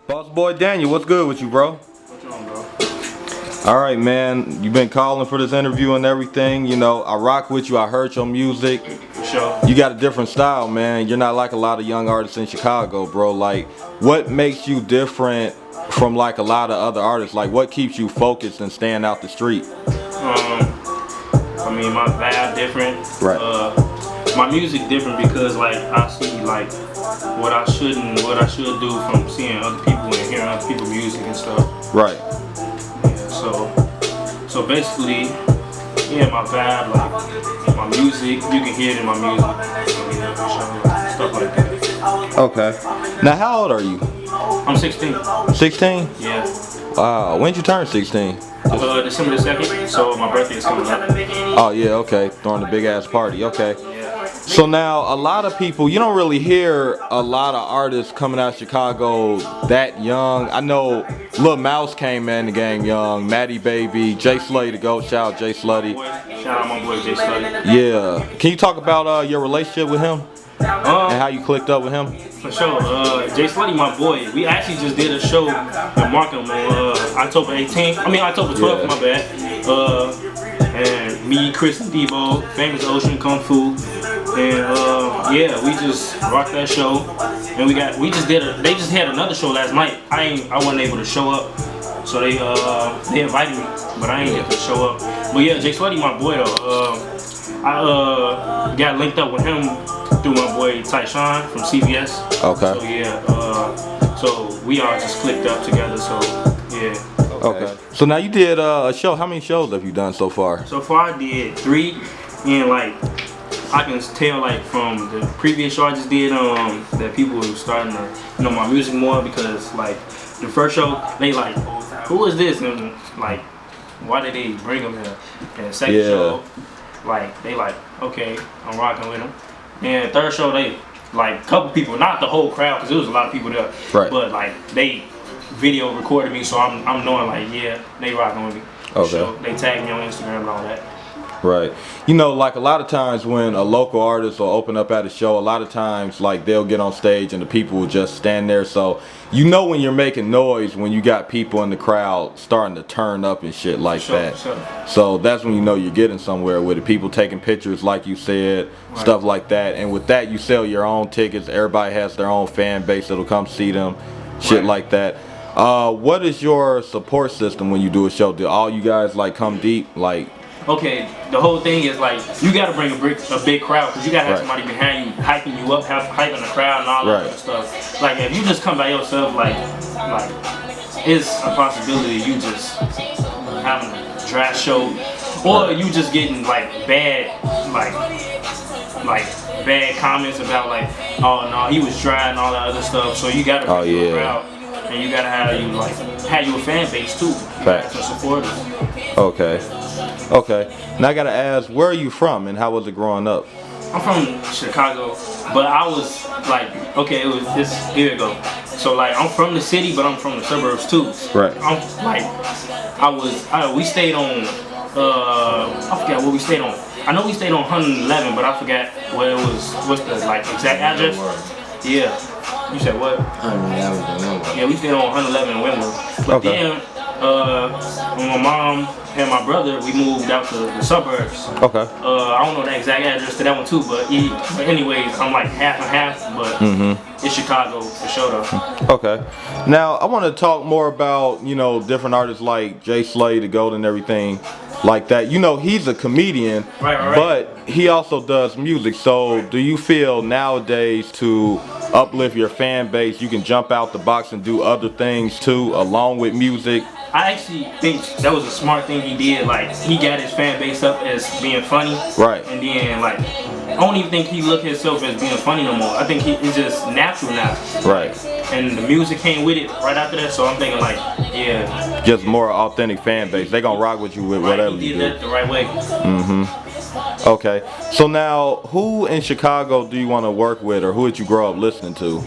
Boss Boy Daniel, what's good with you, bro? What's on, bro? All right, man. You've been calling for this interview and everything. You know, I rock with you. I heard your music. For sure. You got a different style, man. You're not like a lot of young artists in Chicago, bro. Like, what makes you different from like a lot of other artists? Like, what keeps you focused and staying out the street? I mean, my vibe different. Right. My music different because like I see like what I should do from seeing other people and hearing other people's music and stuff. Right. Yeah, so basically, yeah, my vibe, like my music, you can hear it in my music. So, yeah, for sure, stuff like that. Okay. Now, how old are you? I'm 16. 16? Yeah. Wow. When'd you turn 16? December the 2nd, so my birthday is coming up. Oh, yeah, okay. Throwing a big ass party. Okay. Yeah. So now, a lot of people, you don't really hear a lot of artists coming out of Chicago that young. I know Lil Mouse came in the game young, Maddie Baby, Jay Slutty to go. Shout out Jay Slutty. Shout out my boy Jay Slutty. Yeah. Can you talk about your relationship with him and how you clicked up with him? For sure. Jay Slutty, my boy. We actually just did a show in Markham on October 18th. I mean October 12th, my bad. And me, Chris, and Debo, Famous Ocean, Kung Fu, and yeah, we just rocked that show. And they just had another show last night. I wasn't able to show up, so they invited me, but I ain't get to show up. But yeah, Jay Slutty, my boy though. I got linked up with him through my boy Tyshawn from CVS. Okay. So yeah, so we all just clicked up together. So yeah. Okay. So now you did a show. How many shows have you done so far? So far I did 3, and like I can tell like from the previous show I just did that people were starting to know my music more, because like the first show they like, who is this, and like why did they bring him here? And the second show, like they like, okay, I'm rocking with him. And the third show they like a couple people, not the whole crowd because there was a lot of people there, right, but like they video recorded me, so I'm knowing like, yeah, they rocking with me. Okay. So they tagged me on Instagram and all that. Right. You know, like a lot of times when a local artist will open up at a show, a lot of times like they'll get on stage and the people will just stand there. So you know when you're making noise when you got people in the crowd starting to turn up and shit like that. Sure. So that's when you know you're getting somewhere with it. People taking pictures like you said, right, stuff like that. And with that you sell your own tickets. Everybody has their own fan base that'll come see them, shit like that. What is your support system when you do a show? Do all you guys like come deep? Like, okay, the whole thing is like you gotta bring a big crowd, because you gotta have somebody behind you hyping you up, hyping the crowd and all that other stuff. Like if you just come by yourself, like it's a possibility you just having a dry show, or you just getting like bad bad comments about like, oh no, he was dry and all that other stuff. So you gotta bring the crowd. And you gotta have you a fan base too. Facts. To support us. Okay. Now I gotta ask, where are you from and how was it growing up? I'm from Chicago, but I was like, okay, here we go. So like I'm from the city, but I'm from the suburbs too. Right. I'm like, we stayed on, I forgot what we stayed on. I know we stayed on 111, but I forgot what it was. What's the like exact address? Yeah. You said what? 111 in Wentworth. Yeah, we stayed on 111 in Wentworth. But then, when my mom and my brother, we moved out to the suburbs. Okay. I don't know the exact address to that one too, but anyways, I'm like half and half, but it's Chicago for sure though. Okay. Now, I want to talk more about, you know, different artists like Jay Slutty, The Gold and everything like that. You know, he's a comedian, right. But he also does music. So do you feel nowadays to uplift your fan base, you can jump out the box and do other things too, along with music? I actually think that was a smart thing he did. Like, he got his fan base up as being funny. Right. And then, like, I don't even think he look himself as being funny no more. I think it's just natural now. Right. And the music came with it right after that, so I'm thinking like, yeah. Just more authentic fan base. They gonna rock with you with whatever you do. He did that the right way. Okay. So now, who in Chicago do you want to work with, or who did you grow up listening to?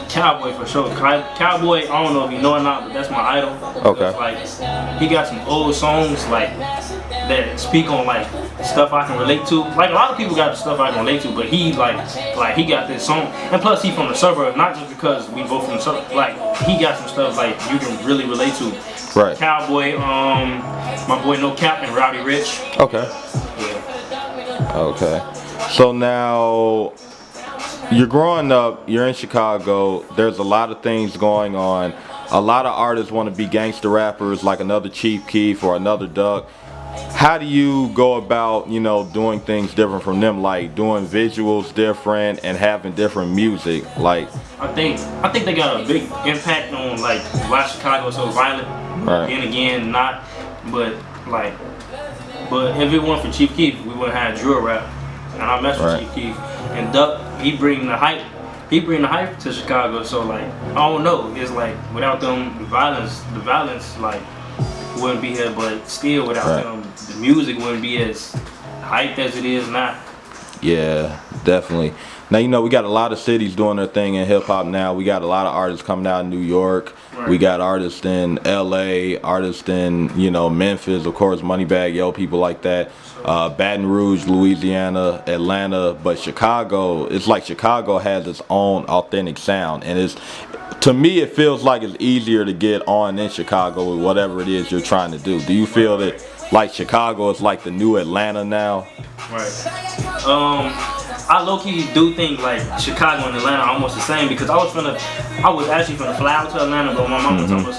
Calboy for sure. Calboy, I don't know if you know or not, but that's my idol. Okay. Like, he got some old songs like that speak on like stuff I can relate to. Like a lot of people got the stuff I can relate to, but he like he got this song, and plus he from the suburbs, not just because we both from the suburbs. Like he got some stuff like you can really relate to. Right. Calboy, my boy No Cap and Rowdy Rich. Okay. Yeah. Okay. So now you're growing up, you're in Chicago, there's a lot of things going on. A lot of artists want to be gangster rappers like another Chief Keef or another Duck. How do you go about, you know, doing things different from them, like doing visuals different and having different music? Like I think they got a big impact on like why Chicago is so violent. Right. And again, not, but if it weren't for Chief Keef, we wouldn't have drill rap. And I mess with Chief Keef. And Duck, he bring the hype to Chicago. So like, I don't know. It's like without them, the violence like wouldn't be here. But still, without them, the music wouldn't be as hyped as it is now. Yeah, definitely. Now, you know, we got a lot of cities doing their thing in hip hop now. We got a lot of artists coming out of New York. Right. We got artists in LA, artists in, you know, Memphis, of course, Moneybagg Yo, people like that. Baton Rouge, Louisiana, Atlanta, but Chicago, it's like Chicago has its own authentic sound. And it's, to me, it feels like it's easier to get on in Chicago with whatever it is you're trying to do. Do you feel that like Chicago is like the new Atlanta now? Right. I low-key do think like Chicago and Atlanta are almost the same, because I was actually finna fly out to Atlanta, but my mama told me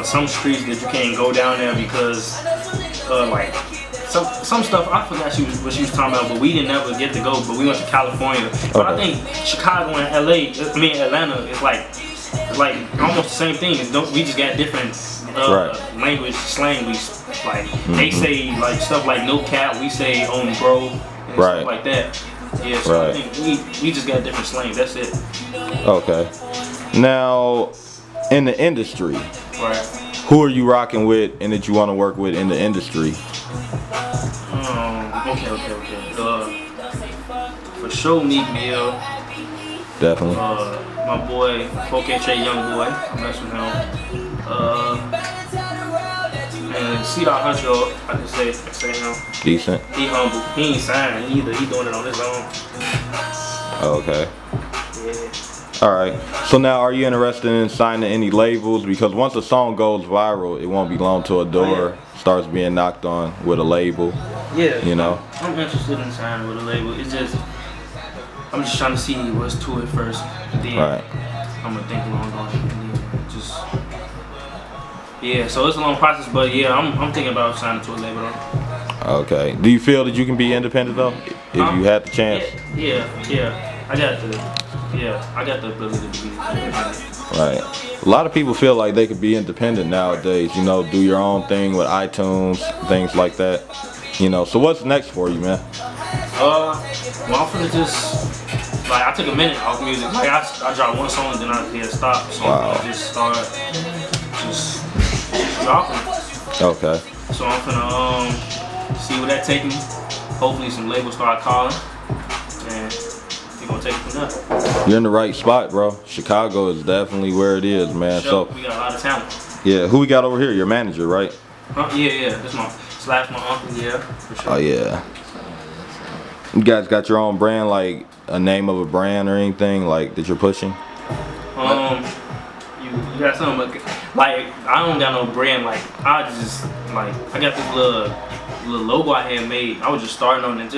some streets that you can't go down there because like some stuff, I forgot what she was talking about, but we didn't ever get to go, but we went to California. But I think Chicago and Atlanta is like almost the same thing. We just got different language, slang. We like they say like stuff like no cap, we say on bro and stuff like that. Yeah, so I think we just got different slang. That's it. Okay. Now, in the industry, who are you rocking with and that you want to work with in the industry? Okay. For sure, Meek Mill. Definitely. My boy, 4KJ Young Boy. I mess with him. And C.Huncho, I can say him. Decent. He humble. He ain't signed either. He doing it on his own. Okay. Yeah. All right. So now, are you interested in signing any labels? Because once a song goes viral, it won't be long till a door starts being knocked on with a label. Yeah. You know. I'm interested in signing with a label. It's just I'm just trying to see what's to it first. Then I'm gonna think along going. Yeah, so it's a long process, but yeah, I'm thinking about signing to a label though. Okay. Do you feel that you can be independent though, if you had the chance? Yeah. I got the ability to be independent. Right. A lot of people feel like they could be independent nowadays. You know, do your own thing with iTunes, things like that. You know. So what's next for you, man? Well, I'm finna just I took a minute off music. Like I dropped one song, then I did stop. So I'm gonna just start dropping. Okay. So I'm finna see where that take me. Hopefully some labels start calling, and we're gonna take it from there. You're in the right spot, bro. Chicago is definitely where it is, man. Sure, so we got a lot of talent. Yeah, who we got over here? Your manager, right? Yeah. That's my uncle. Yeah, for sure. Oh yeah. You guys got your own brand, like a name of a brand or anything like that you're pushing? You got something like I don't got no brand. Like I got this little logo I had made. I was just starting on it.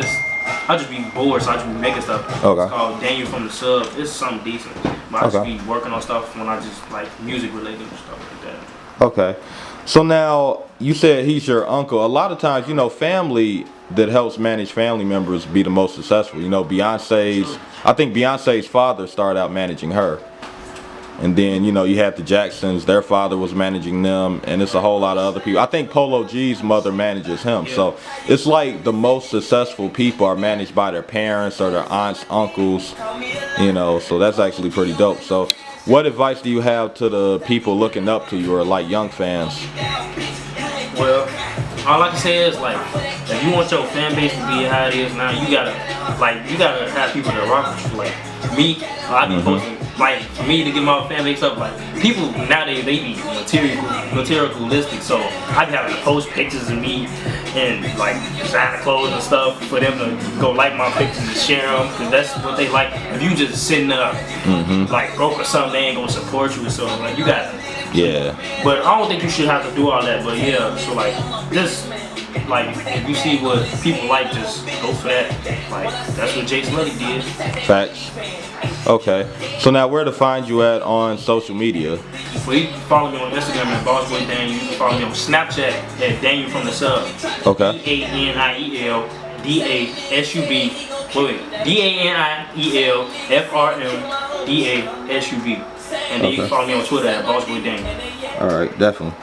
I just be bored, so I just be making stuff. Okay. It's called Daniel from the Sub. It's something decent, but I just be working on stuff when I just like music related and stuff like that. Okay. So now you said he's your uncle. A lot of times, you know, family that helps manage family members be the most successful. You know, I think Beyonce's father started out managing her. And then, you know, you had the Jacksons, their father was managing them, and it's a whole lot of other people. I think Polo G's mother manages him. Yeah. So it's like the most successful people are managed by their parents or their aunts, uncles, you know, so that's actually pretty dope. So what advice do you have to the people looking up to you or like young fans? Well, all I can say is like, if you want your fan base to be how it is now, you gotta have people that rock with you. Like me, I be posting like for me to get my fan base up, like people nowadays they be materialistic, so I be having to post pictures of me and like designer clothes and stuff for them to go like my pictures and share them, because that's what they like. If you just sitting up like broke or something, they ain't gonna support you. So like you got, but I don't think you should have to do all that. But yeah, so like just like if you see what people like, just go for that. Like that's what Jay Slutty did. Facts. Okay. So now where to find you at on social media? Well, you can follow me on Instagram at BossBoy Daniel. You can follow me on Snapchat at Daniel from the Sub. Okay. DANIEL DASUB. Wait. DANIEL FRMDASUB. And then you can follow me on Twitter at BossBoy Daniel. All right, definitely.